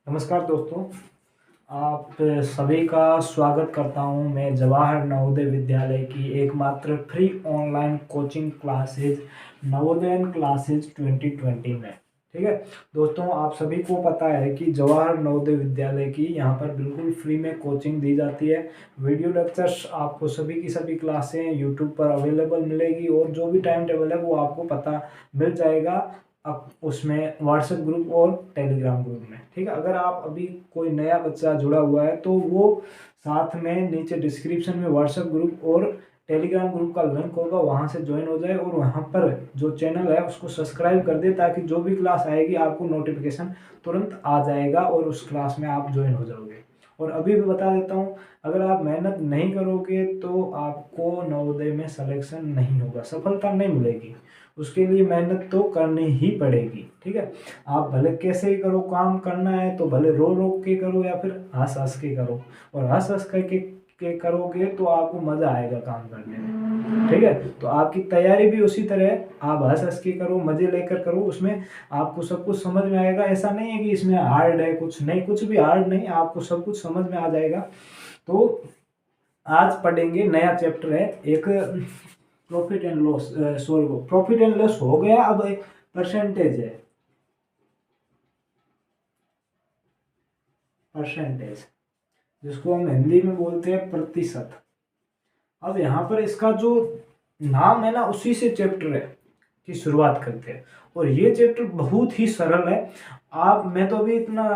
नमस्कार दोस्तों, आप सभी का स्वागत करता हूं मैं जवाहर नवोदय विद्यालय की एकमात्र फ्री ऑनलाइन कोचिंग क्लासेज नवोदयन क्लासेज 2020 में। ठीक है दोस्तों, आप सभी को पता है कि जवाहर नवोदय विद्यालय की यहां पर बिल्कुल फ्री में कोचिंग दी जाती है। वीडियो लेक्चर्स आपको सभी की सभी क्लासें यूट्यूब पर अवेलेबल मिलेगी और जो भी टाइम टेबल है वो आपको पता मिल जाएगा अब उसमें व्हाट्सएप ग्रुप और टेलीग्राम ग्रुप में। ठीक है, अगर आप अभी कोई नया बच्चा जुड़ा हुआ है तो वो साथ में नीचे डिस्क्रिप्शन में व्हाट्सएप ग्रुप और टेलीग्राम ग्रुप का लिंक होगा, वहां से ज्वाइन हो जाए और वहां पर जो चैनल है उसको सब्सक्राइब कर दे ताकि जो भी क्लास आएगी आपको नोटिफिकेशन तुरंत आ जाएगा और उस क्लास में आप ज्वाइन हो जाओगे। और अभी भी बता देता हूँ, अगर आप मेहनत नहीं करोगे तो आपको नवोदय में सिलेक्शन नहीं होगा, सफलता नहीं मिलेगी। उसके लिए मेहनत तो करनी ही पड़ेगी। ठीक है, आप भले कैसे ही करो, काम करना है तो भले रो रो के करो या फिर हंस हंस के करो, और हंस हंस के करोगे तो आपको मजा आएगा काम करने में। ठीक है, तो आपकी तैयारी भी उसी तरह आप हंस हंस के करो, मजे लेकर करो, उसमें आपको सब कुछ समझ में आएगा। ऐसा नहीं है कि इसमें हार्ड है, कुछ नहीं, कुछ भी हार्ड नहीं, आपको सब कुछ समझ में आ जाएगा। तो आज पढ़ेंगे, नया चैप्टर है एक, profit and loss. Sorry, profit and loss हो गया, अब एक परसेंटेज है, परसेंटेज जिसको हम हिंदी में बोलते हैं प्रतिशत। अब यहाँ पर इसका जो नाम है ना, उसी से चैप्टर है की शुरुआत करते हैं। और ये चैप्टर बहुत ही सरल है। आप, मैं तो अभी इतना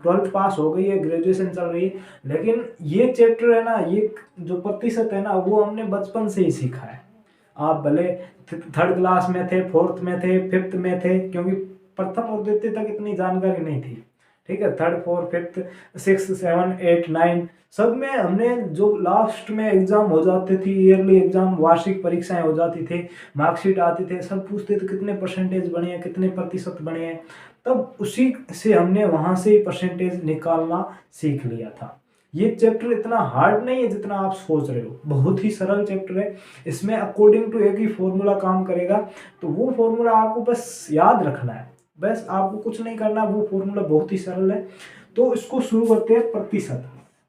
12th पास हो गई है, ग्रेजुएशन चल रही है, लेकिन ये चैप्टर है ना, ये जो प्रतिशत है ना, वो हमने बचपन से ही सीखा है। आप भले 3rd क्लास में थे, 4th में थे, 5th में थे, क्योंकि प्रथम और द्वितीय तक इतनी जानकारी नहीं थी। ठीक है, 3rd 4th 5th 6th 7 8 9 सब में हमने, जो लास्ट में एग्जाम हो जाते थे, ईयरली एग्जाम, वार्षिक परीक्षाएं हो जाती थी, मार्कशीट आती थे, सब पूछते थे कितने परसेंटेज बने हैं, कितने प्रतिशत बने हैं। तब उसी से हमने वहां से परसेंटेज निकालना सीख लिया था। ये चैप्टर इतना हार्ड नहीं है जितना आप सोच रहे हो, बहुत ही सरल चैप्टर है। इसमें अकॉर्डिंग टू एक ही फॉर्मूला काम करेगा, तो वो फॉर्मूला आपको बस याद रखना है, बस आपको कुछ नहीं करना, वो फॉर्मूला बहुत ही सरल है। तो इसको शुरू करते हैं प्रतिशत,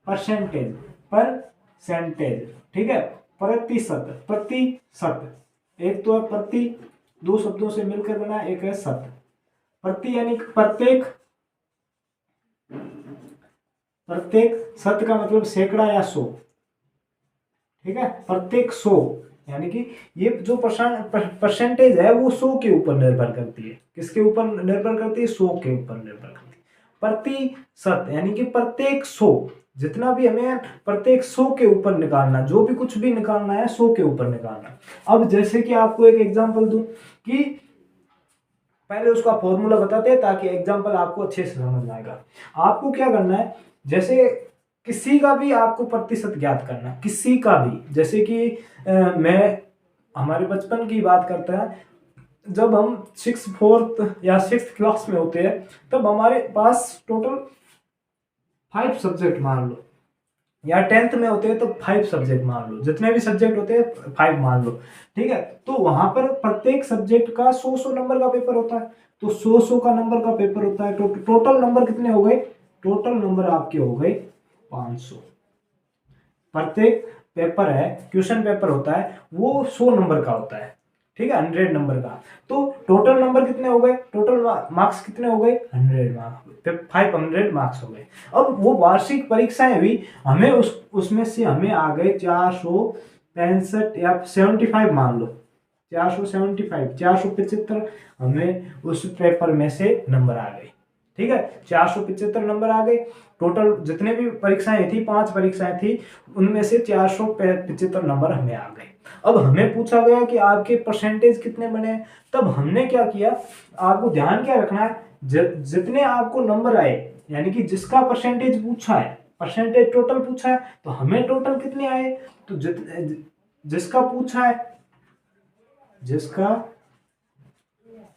परसेंटेज, परसेंटेज। ठीक है, प्रतिशत, प्रतिशत, एक तो है प्रति, दो शब्दों से मिलकर बना, एक है शत। प्रति यानी प्रत्येक, प्रत्येक, शत का मतलब सैकड़ा या 100। ठीक है, प्रत्येक 100 यानी कि ये जो परसेंटेज है वो 100 के ऊपर निर्भर करती है। किसके ऊपर निर्भर करती है? 100 के ऊपर निर्भर करती है। प्रतिशत यानी कि प्रत्येक 100, जितना भी हमें प्रत्येक 100 के ऊपर निकालना, जो भी कुछ भी निकालना है 100 के ऊपर निकालना। अब जैसे कि आपको एक एग्जांपल दूं, कि पहले उसका फॉर्मूला बताते हैं ताकि एग्जांपल आपको अच्छे से समझ में आएगा। आपको क्या करना है, जैसे किसी का भी आपको प्रतिशत ज्ञात करना, किसी का भी, जैसे कि मैं, हमारे बचपन की बात करता है, जब हम 6th 4th या 6th क्लास में होते हैं, तब हमारे पास टोटल 5 सब्जेक्ट मान लो, या 10th में होते हैं तो 5 सब्जेक्ट मान लो, जितने भी सब्जेक्ट होते हैं 5 मान लो। ठीक है, तो वहां पर प्रत्येक सब्जेक्ट का 100 नंबर का पेपर होता है, तो 100 का नंबर का पेपर होता है। तो टोटल नंबर कितने हो गए? टोटल नंबर आपके हो गए 500। प्रत्येक पेपर है, क्वेश्चन पेपर होता है, वो 100 नंबर का होता है। ठीक है, 100 नंबर का। तो टोटल नंबर कितने हो गए? टोटल मार्क्स कितने हो गए? 100 मार्क्स, 500 मार्क्स हो गए। अब वो वार्षिक परीक्षाएं हुई, हमें उसमें से हमें आ गए 465 या 75 मान लो, 475, 475 हमें उस पेपर में से नंबर आ गए। ठीक है, 475 नंबर आ गए। टोटल जितने भी परीक्षाएं थी, 5 परीक्षाएं थी, उनमें से 475 नंबर हमें आ गए। अब हमें पूछा गया कि आपके परसेंटेज कितने बने। तब हमने क्या किया, आपको ध्यान क्या रखना है, जितने आपको नंबर आए, यानी कि जिसका परसेंटेज पूछा है, परसेंटेज टोटल पूछा है, तो हमें टोटल कितने आए, तो जिसका पूछा है, जिसका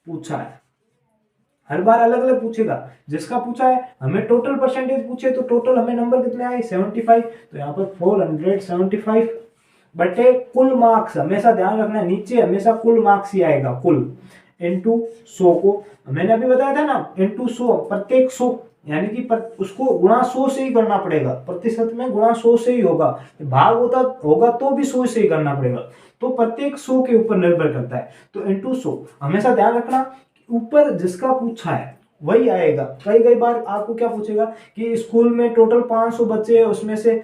पूछा है, हर बार अलग अलग पूछेगा। जिसका पूछा है, हमें टोटल परसेंटेज पूछे, तो टोटल हमें नंबर कितने आए? 75। तो यहाँ पर 475 बटे कुल मार्क्स, हमेशा ध्यान रखना है, नीचे हमेशा कुल मार्क्स ही आएगा, कुल। इनटू 100 को मैंने अभी बताया था ना, इनटू 100 प्रत्येक 100 यानी कि उसको गुणा 100 से ही करना पड़ेगा, प्रतिशत में गुणा 100 से ही होगा, भाग होता होगा तो भी 100 से ही करना पड़ेगा, तो प्रत्येक 100 के ऊपर निर्भर करता है। तो इनटू 100 हमेशा ध्यान रखना, ऊपर जिसका पूछा है वही आएगा। कई कई बार आपको क्या पूछेगा कि स्कूल में टोटल 500 बच्चे हैं, उसमें से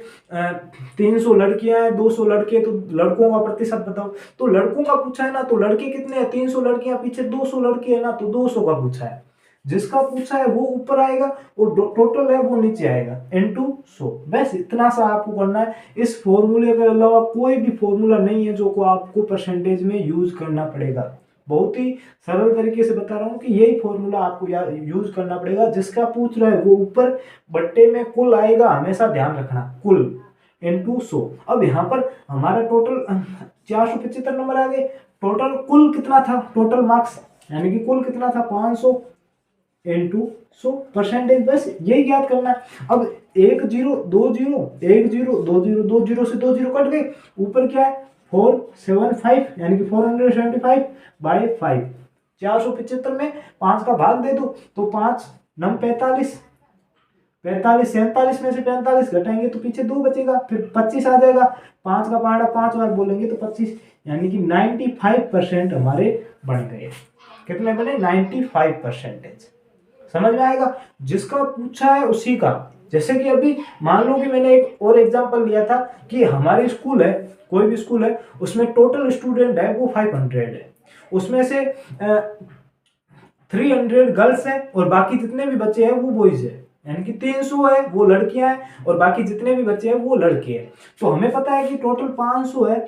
300 लड़कियां हैं, 200 लड़के, तो लड़कों का प्रतिशत बताओ। तो लड़कों का पूछा है ना, तो लड़के कितने हैं, 300 लड़कियां, पीछे 200 लड़के हैं ना, तो 200 का पूछा है। जिसका पूछा है वो ऊपर आएगा और टोटल है वो नीचे आएगा, इनटू 100। बस इतना सा आपको करना है। इस फॉर्मूले के अलावा कोई भी फॉर्मूला नहीं है जो को आपको परसेंटेज में यूज करना पड़ेगा। बहुत ही सरल तरीके से बता रहा हूं कि यही फॉर्मूला आपको यूज करना पड़ेगा। जिसका पूछ रहा है वो ऊपर बट्टे में कुल आएगा, हमेशा ध्यान रखना, कुल इनटू 100। अब यहाँ पर हमारा टोटल 475 नंबर आ गए। टोटल कुल कितना था, टोटल मार्क्स यानी कि कुल कितना था, 500 इनटू 100 परसेंटेज। बस यही याद करना है। अब 1 0 2 0 1 0 2 0 2 0 से 2 0 कट गए, ऊपर क्या है 475 यानी कि 475 बाय 5। 475 में 5 का भाग दे दो तो 5 9 45, 45 47 में से 45 घटाएंगे तो पीछे 2 बचेगा, फिर 25 आ जाएगा। 5 का पहाड़ा 5 बार बोलेंगे तो 25, यानी कि 95% हमारे बन गए। कितने बने, 95%। समझ में आएगा। जिसका पूछा है उसी का। जैसे कि अभी मान लो कि मैंने एक और एग्जांपल लिया था कि हमारी स्कूल है, कोई भी स्कूल है, उसमें टोटल स्टूडेंट है वो 500 है, उसमें से 300 गर्ल्स है और बाकी जितने भी बच्चे हैं वो बॉयज है, यानी कि 300 है वो लड़कियां हैं और बाकी जितने भी बच्चे हैं वो लड़के हैं। तो हमें पता है कि टोटल 500 है,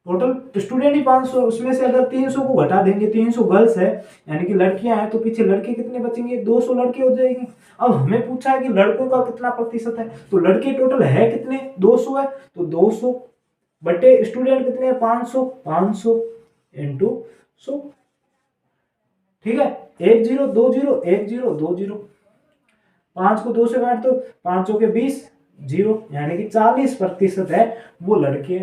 टोटल स्टूडेंट ही 500, उसमें से अगर 300 को घटा देंगे, 300 गर्ल्स है यानी कि लड़कियां हैं, तो पीछे लड़के कितने बचेंगे, 200 लड़के हो जाएंगे। अब हमें पूछा है कि लड़कों का कितना प्रतिशत है, तो लड़के टोटल है कितने, 200 है, तो 200 बटे स्टूडेंट कितने हैं, 500, 500 इनटू 100। ठीक है, 1 0 2 0 1 0 2 0, 5 को 2 से काट दो, 5 के 20 0, यानी कि 40% है वो लड़के,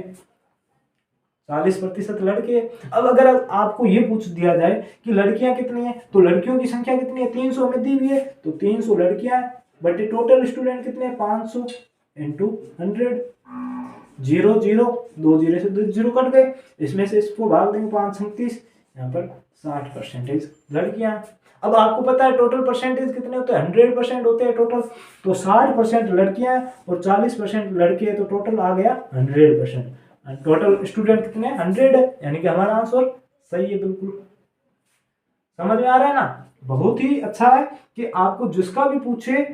40% लड़के। अब अगर आपको ये पूछ दिया जाए कि लड़कियां कितनी हैं, तो लड़कियों की संख्या कितनी है, 300 में दी हुई है, तो 300 लड़कियां हैं, बट टोटल स्टूडेंट कितने हैं, 500 इंटू 100। 0 0 2 0 से 2 0 कट गए, इसमें से इसको भाग देंगे 5 37, यहाँ पर 60% लड़कियां। अब आपको पता है टोटल परसेंटेज कितने होते हैं, 100% होते हैं टोटल, तो 60% लड़कियां और 40% लड़के, तो टोटल आ गया 100%। टोटल स्टूडेंट कितने, 100 है, यानी कि हमारा आंसर सही है बिल्कुल। समझ में आ रहा है ना। बहुत ही अच्छा है कि आपको जिसका भी पूछे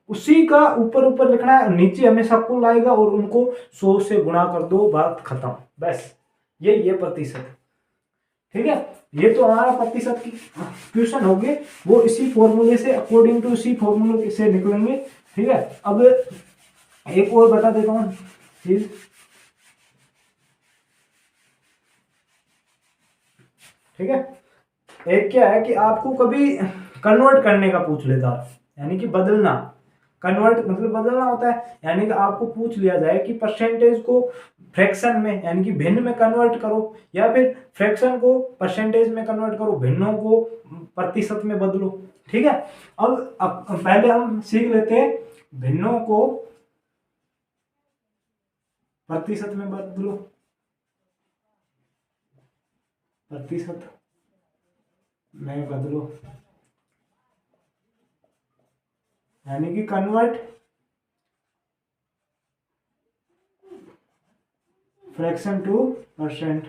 उसी का ऊपर ऊपर लिखना है, नीचे हमेशा कुल आएगा और उनको 100 से गुणा कर दो, बात खत्म। बस ये प्रतिशत। ठीक है, ये तो हमारा प्रतिशत की क्वेश्चन हो गए, वो इसी फॉर्मूले से, अकॉर्डिंग टू इसी फॉर्मूले से निकलेंगे। ठीक है, अब एक और बता देता हूँ चीज। ठीक है, एक क्या है कि आपको कभी कन्वर्ट करने का पूछ लेता है, यानी कि बदलना। कन्वर्ट मतलब बदलना होता है, यानी कि आपको पूछ लिया जाए कि परसेंटेज को फ्रैक्शन में यानी कि भिन्न में कन्वर्ट करो, या फिर फ्रैक्शन को परसेंटेज में कन्वर्ट करो, भिन्नों को प्रतिशत में बदलो। ठीक है, अब पहले हम सीख लेते हैं भिन्नों को प्रतिशत में बदलो, प्रतिशत में बदलो, यानी कि कन्वर्ट फ्रैक्शन टू परसेंट।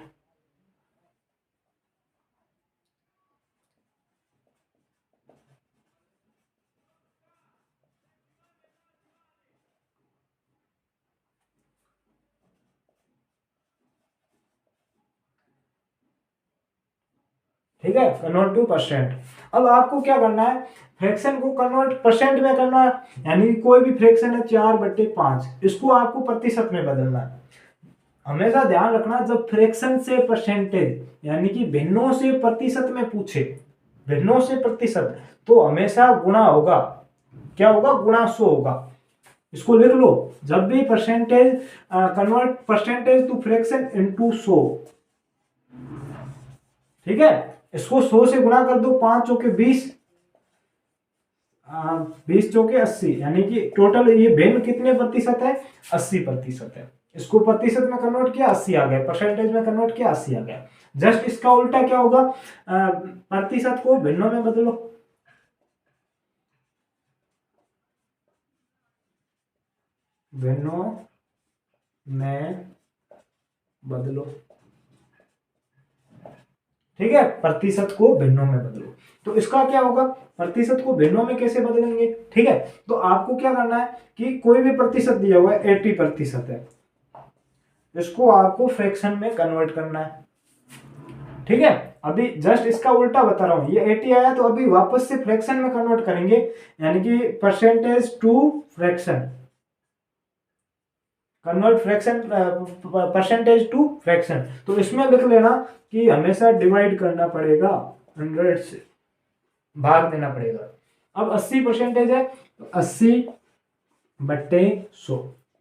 ठीक है, कन्वर्ट टू परसेंट। अब आपको क्या करना है, फ्रैक्शन को कन्वर्ट परसेंट में करना है, यानी कोई भी फ्रैक्शन है 4/5, इसको आपको प्रतिशत में बदलना है। हमेशा ध्यान रखना, जब फ्रैक्शन से परसेंटेज यानी कि भिन्नों से प्रतिशत में पूछे, भिन्नों से प्रतिशत, तो हमेशा गुणा होगा। क्या होगा, गुणा 100 होगा। इसको लिख लो, जब भी percentage convert percentage to fraction into 100। ठीक है, इसको 100 से गुणा कर दो, 5 चौके 20, 20 चौके 80, यानी कि टोटल ये भिन्न कितने प्रतिशत है, 80% है। इसको प्रतिशत में कन्वर्ट किया 80 आ गया, परसेंटेज में कन्वर्ट किया 80 आ गया। जस्ट इसका उल्टा क्या होगा, प्रतिशत को भिन्नों में बदलो, भिन्नों में बदलो, ठीक है, प्रतिशत को भिन्नों में बदलो। तो इसका क्या होगा, प्रतिशत को भिन्नों में कैसे बदलेंगे, ठीक है। तो आपको क्या करना है कि कोई भी प्रतिशत दिया हुआ है, 80% है, इसको आपको फ्रैक्शन में कन्वर्ट करना है, ठीक है। अभी जस्ट इसका उल्टा बता रहा हूं, ये 80 आया तो अभी वापस से फ्रैक्शन में कन्वर्ट करेंगे, यानी कि percentage to fraction, convert fraction, percentage to fraction. तो इसमें लिख लेना कि हमेशा डिवाइड करना पड़ेगा, 100 से भाग देना पड़ेगा। अब 80% है तो 80/100,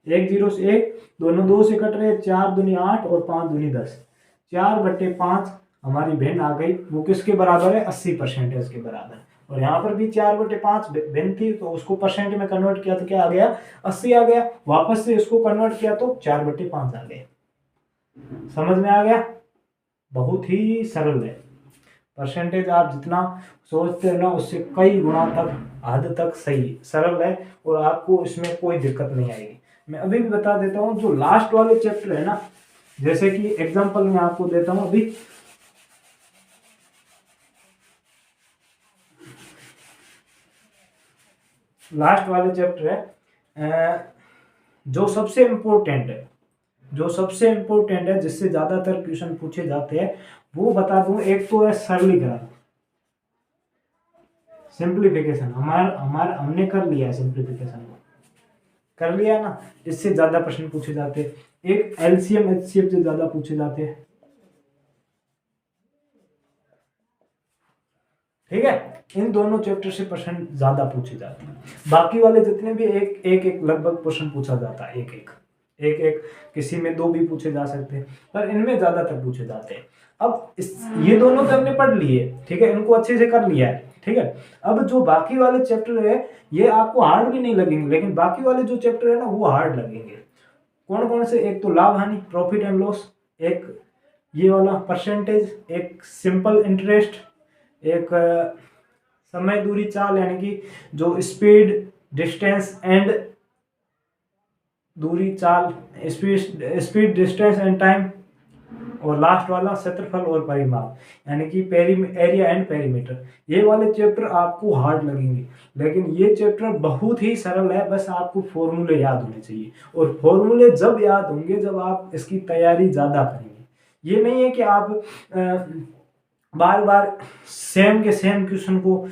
1 0 से 1, दोनों 2 से कट रहे, 4 दूनी 8 और 5 दूनी 10, 4/5 हमारी भिन्न आ गई। वो किसके बराबर है, 80% के बराबर। और यहाँ पर भी 4/5 भिन्न थी, तो उसको परसेंट में कन्वर्ट किया तो क्या आ गया, 80 आ गया। वापस से इसको कन्वर्ट किया तो 4/5 आ गए। समझ में आ गया, बहुत ही सरल है। परसेंटेज आप जितना सोचते हो ना, उससे कई गुना तक, हद तक सही सरल है, और आपको इसमें कोई दिक्कत नहीं आएगी। मैं अभी भी बता देता हूँ, जो लास्ट वाले चैप्टर है ना, जैसे कि एग्जांपल मैं आपको देता हूँ अभी, लास्ट वाले चैप्टर है, जो सबसे इम्पोर्टेंट है, जो सबसे इम्पोर्टेंट है, जिससे ज्यादातर क्वेश्चन पूछे जाते हैं, वो बता दूं। एक तो है सरलीकरण, सिंप्लीफिकेशन, हमने कर लिया है, सिंप्लीफिकेशन को कर लिया ना, इससे ज्यादा प्रश्न पूछे जाते हैं। एक एलसीएम एचसीएफ से ज्यादा पूछे जाते हैं, ठीक है। इन दोनों चैप्टर से प्रश्न ज्यादा पूछे जाते हैं। बाकी वाले जितने भी एक एक लगभग प्रश्न पूछा जाता है, एक किसी में 2 भी पूछे जा सकते हैं, पर इनमें ज्यादातर पूछे जाते हैं। अब ये दोनों तो हमने पढ़ लिए, ठीक है, इनको अच्छे से कर लिया है, ठीक है। अब जो बाकी वाले चैप्टर है, ये आपको हार्ड भी नहीं लगेंगे, लेकिन बाकी वाले जो चैप्टर है ना, वो हार्ड लगेंगे। कौन कौन से, एक तो लाभ हानि, प्रॉफिट एंड लॉस, एक ये वाला परसेंटेज, एक सिंपल इंटरेस्ट, एक समय दूरी चाल, यानी कि जो स्पीड डिस्टेंस एंड दूरी चाल, स्पीड डिस्टेंस एंड टाइम, और लास्ट वाला क्षेत्रफल और परिमाप, यानी कि एरिया एंड पेरीमीटर। ये वाले चैप्टर आपको हार्ड लगेंगे, लेकिन ये चैप्टर बहुत ही सरल है। बस आपको फॉर्मूले याद होने चाहिए, और फॉर्मूले जब याद होंगे जब आप इसकी तैयारी ज़्यादा करेंगे। ये नहीं है कि आप बार बार सेम के सेम क्वेश्चन को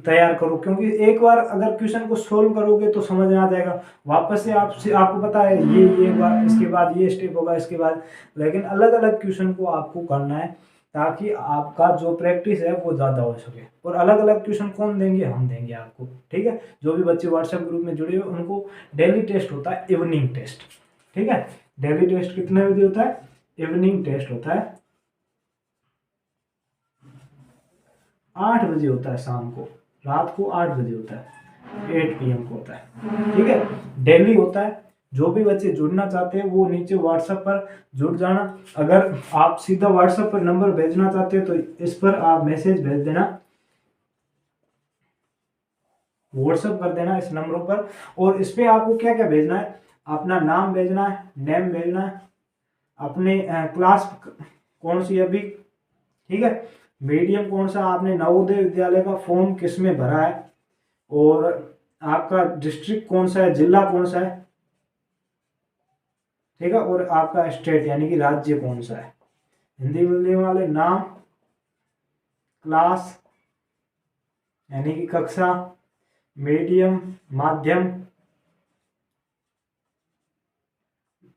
तैयार करो, क्योंकि एक बार अगर क्वेश्चन को सोल्व करोगे तो समझ में आ जाएगा। वापस से आपको पता है ये बार, इसके बाद ये स्टेप होगा, इसके बाद, लेकिन अलग अलग क्वेश्चन को आपको करना है, ताकि आपका जो प्रैक्टिस है वो ज़्यादा हो सके। और अलग अलग क्वेश्चन कौन देंगे, हम देंगे आपको, ठीक है। जो भी बच्चे व्हाट्सएप ग्रुप में जुड़े हुए, उनको डेली टेस्ट होता है, इवनिंग टेस्ट, ठीक है। डेली टेस्ट कितने बजे होता है, इवनिंग टेस्ट होता है 8 बजे होता है, शाम को, रात को 8 बजे होता है, 8 PM को होता है, ठीक है। डेली होता है। जो भी बच्चे जुड़ना चाहते हैं वो नीचे व्हाट्सएप पर जुड़ जाना। अगर आप सीधा व्हाट्सएप पर नंबर भेजना चाहते हैं तो इस पर आप मैसेज भेज देना, व्हाट्सएप कर देना इस नंबरों पर। और इस पर आपको क्या क्या भेजना है, अपना नाम भेजना है, नेम भेजना है, अपने क्लास कौन सी अभी, ठीक है, मीडियम कौन सा, आपने नवोदय विद्यालय का फॉर्म किस में भरा है, और आपका डिस्ट्रिक्ट कौन सा है, जिला कौन सा है, ठीक है, और आपका स्टेट यानी कि राज्य कौन सा है। हिंदी मीडियम वाले नाम, क्लास यानी कि कक्षा, मीडियम माध्यम,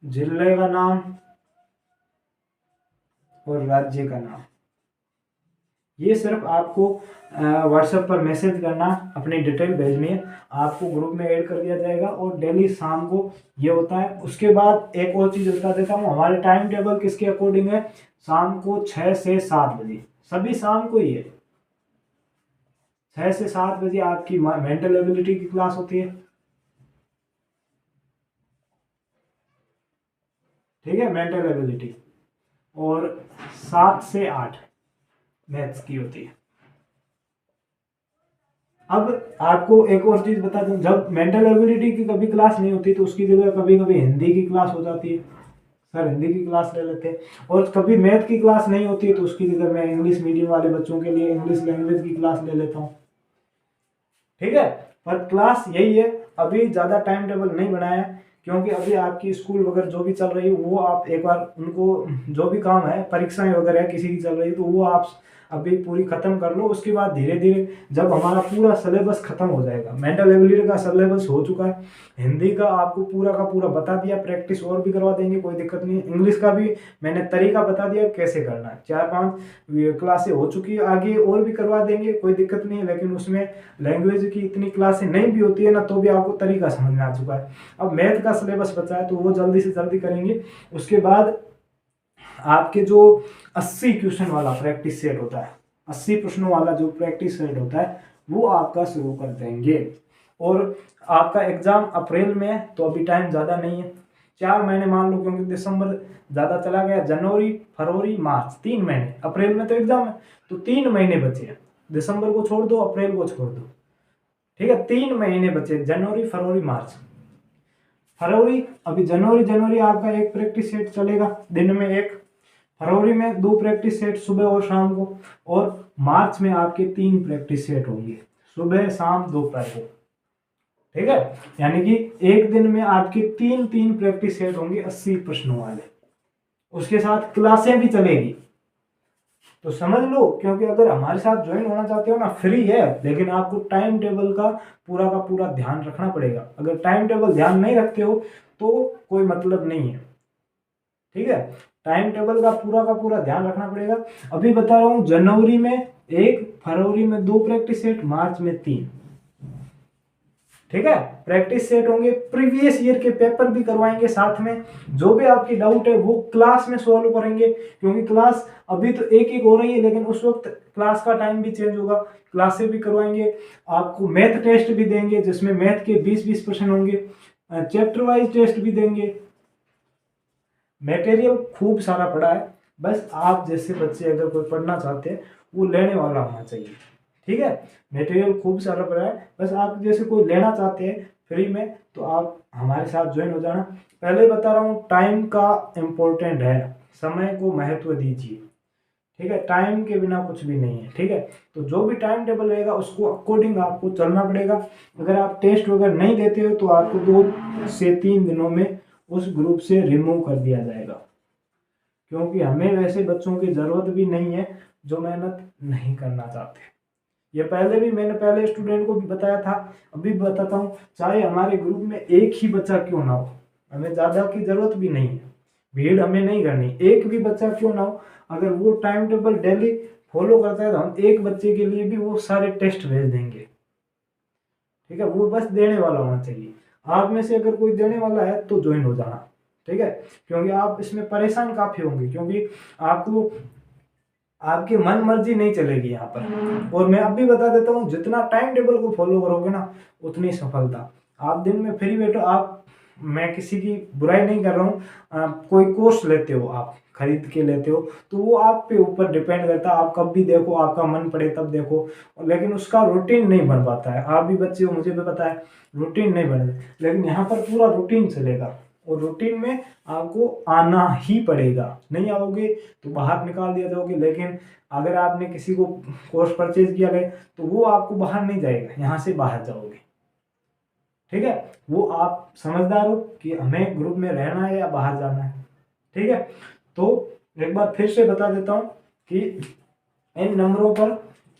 जिले का नाम और राज्य का नाम। ये सिर्फ आपको व्हाट्सएप पर मैसेज करना, अपनी डिटेल भेजनी है, आपको ग्रुप में ऐड कर दिया जाएगा। और डेली शाम को ये होता है। उसके बाद एक और चीज़ बता देता हूँ, हमारे टाइम टेबल किसके अकॉर्डिंग है, शाम को 6 से 7 बजे, सभी शाम को ही है। 6 से 7 बजे आपकी मेंटल एबिलिटी की क्लास होती है, ठीक है, मेंटल एबिलिटी। और 7 से 8 मैथ्स की होती है। अब आपको एक और चीज बता दूं, जब मेंटल एबिलिटी की कभी क्लास नहीं होती तो उसकी जगह कभी कभी हिंदी की क्लास हो जाती है, सर हिंदी की क्लास ले लेते हैं। और कभी मैथ की क्लास नहीं होती है तो उसकी जगह मैं इंग्लिश मीडियम वाले बच्चों के लिए इंग्लिश लैंग्वेज की क्लास ले लेता हूँ, ठीक है। पर क्लास यही है, अभी ज़्यादा टाइम टेबल नहीं बनाया है, क्योंकि अभी आपकी स्कूल वगैरह जो भी चल रही है वो आप एक बार उनको, जो भी काम है परीक्षाएं वगैरह है किसी की चल रही है तो वो आप अभी पूरी खत्म कर लो। उसके बाद धीरे धीरे जब हमारा पूरा सिलेबस खत्म हो जाएगा, मेंटल एबिलिटी का सिलेबस हो चुका है, हिंदी का आपको पूरा का पूरा बता दिया, प्रैक्टिस और भी करवा देंगे, कोई दिक्कत नहीं। इंग्लिश का भी मैंने तरीका बता दिया कैसे करना है, 4-5 क्लासें हो चुकी है, आगे और भी करवा देंगे, कोई दिक्कत नहीं है। लेकिन उसमें लैंग्वेज की इतनी क्लासें नहीं भी होती है ना तो भी आपको तरीका समझ में आ चुका है। अब मैथ का सिलेबस बचा है तो वो जल्दी से जल्दी करेंगे। उसके बाद आपके जो 80 क्वेश्चन वाला प्रैक्टिस सेट होता है, 80 प्रश्नों वाला जो प्रैक्टिस सेट होता है वो आपका शुरू कर देंगे। और आपका एग्जाम अप्रैल में है तो अभी टाइम ज़्यादा नहीं है, 4 महीने मान लो, क्योंकि दिसंबर ज़्यादा चला गया, जनवरी फरवरी मार्च 3 महीने, अप्रैल में तो एग्जाम है तो 3 महीने बचे हैं। दिसंबर को छोड़ दो, अप्रैल को छोड़ दो, ठीक है, 3 महीने बचे, जनवरी फरवरी मार्च। फरवरी, अभी जनवरी आपका एक प्रैक्टिस सेट चलेगा दिन में एक, फरवरी में 2 प्रैक्टिस सेट सुबह और शाम को, और मार्च में आपके 3 प्रैक्टिस सेट होंगे सुबह शाम दोपहर को, ठीक है। यानी कि एक दिन में आपके 3 प्रैक्टिस सेट होंगे 80 प्रश्नों वाले, उसके साथ क्लासें भी चलेगी। तो समझ लो, क्योंकि अगर हमारे साथ ज्वाइन होना चाहते हो ना, फ्री है, लेकिन आपको टाइम टेबल का पूरा ध्यान रखना पड़ेगा। अगर टाइम टेबल ध्यान नहीं रखते हो तो कोई मतलब नहीं है, ठीक है। टाइम टेबल का पूरा ध्यान रखना पड़ेगा। अभी बता रहा हूँ, जनवरी में 1, फरवरी में 2 प्रैक्टिस सेट, मार्च में 3, ठीक है। प्रैक्टिस सेट होंगे, प्रीवियस ईयर के पेपर भी करवाएंगे साथ में, जो भी आपकी डाउट है वो क्लास में सॉल्व करेंगे, क्योंकि क्लास अभी तो एक हो रही है लेकिन उस वक्त क्लास का टाइम भी चेंज होगा, क्लासेस भी करवाएंगे। आपको मैथ टेस्ट भी देंगे जिसमें मैथ के 20% होंगे, चैप्टर वाइज टेस्ट भी देंगे। मटेरियल खूब सारा पड़ा है, बस आप जैसे बच्चे अगर कोई पढ़ना चाहते हैं वो लेने वाला होना चाहिए, ठीक है। मटेरियल खूब सारा पड़ा है, बस आप जैसे कोई लेना चाहते हैं फ्री में तो आप हमारे साथ ज्वाइन हो जाना। पहले बता रहा हूँ, टाइम का इम्पोर्टेंट है, समय को महत्व दीजिए, ठीक है, टाइम के बिना कुछ भी नहीं है, ठीक है। तो जो भी टाइम टेबल रहेगा उसको अकॉर्डिंग आपको चलना पड़ेगा। अगर आप टेस्ट वगैरह नहीं देते हो तो आपको 2 से 3 दिनों में उस ग्रुप से रिमूव कर दिया जाएगा, क्योंकि हमें वैसे बच्चों की ज़रूरत भी नहीं है जो मेहनत नहीं करना चाहते। ये पहले भी मैंने पहले स्टूडेंट को भी बताया था, अभी भी बताता हूँ, चाहे हमारे ग्रुप में एक ही बच्चा क्यों ना हो, हमें ज़्यादा की ज़रूरत भी नहीं है, भीड़ हमें नहीं करनी, एक भी बच्चा क्यों ना हो, अगर वो टाइम टेबल डेली फॉलो करता है तो हम एक बच्चे के लिए भी वो सारे टेस्ट भेज देंगे, ठीक है। वो बस देने वाला होना चाहिए। आप में से अगर कोई देने वाला है तो ज्वाइन हो जाना, ठीक है, क्योंकि आप इसमें परेशान काफ़ी होंगे, क्योंकि आपको आपकी मन मर्जी नहीं चलेगी यहाँ पर। और मैं अब भी बता देता हूँ, जितना टाइम टेबल को फॉलो करोगे ना उतनी सफलता। आप दिन में फ्री बैठो, आप, मैं किसी की बुराई नहीं कर रहा हूँ, कोई कोर्स लेते हो आप, खरीद के लेते हो तो वो आप पे ऊपर डिपेंड करता है, आप कब भी देखो, आपका मन पड़े तब देखो, लेकिन उसका रूटीन नहीं बन पाता है। आप भी बच्चे हो, मुझे भी पता है, रूटीन नहीं बने, लेकिन यहाँ पर पूरा रूटीन चलेगा और रूटीन में आपको आना ही पड़ेगा, नहीं आओगे तो बाहर निकाल दिया जाओगे। लेकिन अगर आपने किसी को कोर्स परचेज किया है तो वो आपको बाहर नहीं जाएगा, यहाँ से बाहर जाओगे, ठीक है। वो आप समझदार हो कि हमें ग्रुप में रहना है या बाहर जाना है, ठीक है। तो एक बार फिर से बता देता हूँ कि इन नंबरों पर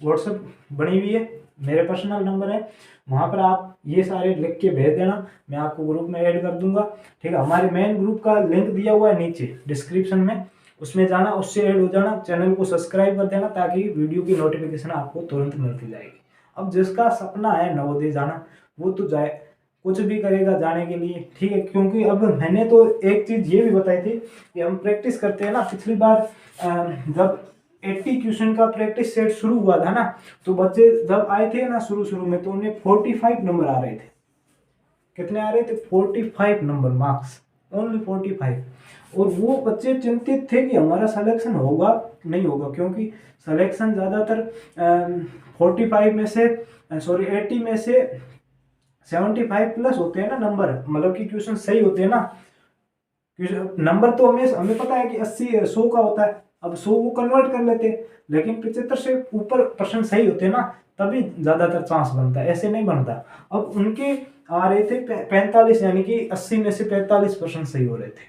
व्हाट्सएप बनी हुई है, मेरे पर्सनल नंबर है, वहाँ पर आप ये सारे लिख के भेज देना, मैं आपको ग्रुप में ऐड कर दूंगा, ठीक है। हमारे मेन ग्रुप का लिंक दिया हुआ है नीचे डिस्क्रिप्शन में, उसमें जाना, उससे ऐड हो जाना, चैनल को सब्सक्राइब कर देना ताकि वीडियो की नोटिफिकेशन आपको तुरंत मिलती जाएगी। अब जिसका सपना है नवोदय जाना वो तो जाए, कुछ भी करेगा जाने के लिए, ठीक है। क्योंकि अब मैंने तो एक चीज़ ये भी बताई थी कि हम प्रैक्टिस करते हैं ना, पिछली बार जब 80 क्वेश्चन का प्रैक्टिस सेट शुरू हुआ था ना, तो बच्चे जब आए थे ना शुरू शुरू में, तो उन्हें 45 नंबर आ रहे थे। कितने आ रहे थे? 45 नंबर मार्क्स, ओनली 45। और वो बच्चे चिंतित थे कि हमारा सिलेक्शन होगा नहीं होगा, क्योंकि सिलेक्शन ज़्यादातर 45 में से, सॉरी 80 में से 75 प्लस होते हैं ना नंबर, मतलब कि क्वेश्चन सही होते हैं ना। नंबर तो हमें हमें पता है कि 80 100 का होता है, अब 100 वो कन्वर्ट कर लेते हैं, लेकिन 75 से ऊपर परसेंट सही होते हैं ना, तभी ज्यादातर चांस बनता है, ऐसे नहीं बनता। अब उनके आ रहे थे 45, यानी कि 80 में से 45% सही हो रहे थे,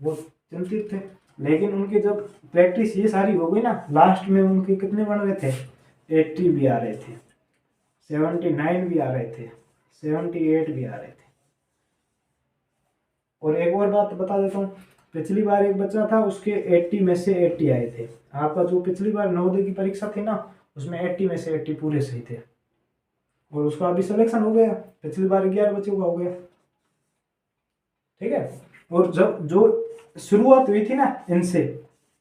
वो चिंतित थे। लेकिन उनके जब प्रैक्टिस ये सारी हो गई ना, लास्ट में उनके कितने बन रहे थे? 80 भी आ रहे थे, 79 भी आ रहे थे, 78 भी आ रहे थे। और एक और बात बता देता हूँ, पिछली बार एक बच्चा था, उसके 80 में से 80 आए थे। आपका जो पिछली बार नवोदय की परीक्षा थी ना, उसमें 80 में से 80 पूरे सही थे, और उसका अभी सिलेक्शन हो गया। पिछली बार 11 बच्चों का हो गया, ठीक है। और जब जो शुरुआत हुई थी ना इनसे,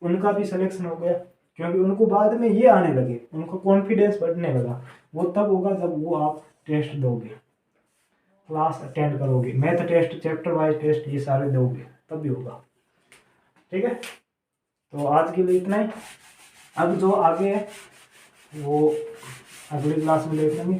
उनका भी सिलेक्शन हो गया, क्योंकि उनको बाद में ये आने लगे, उनको कॉन्फिडेंस बढ़ने लगा। वो तब होगा जब वो आप टेस्ट दोगे, क्लास अटेंड करोगे, math test, chapter wise test, ये सारे दोगे, तब भी होगा, ठीक है। तो आज के लिए इतना ही। अब जो आगे है वो अगली क्लास में देख लेंगे।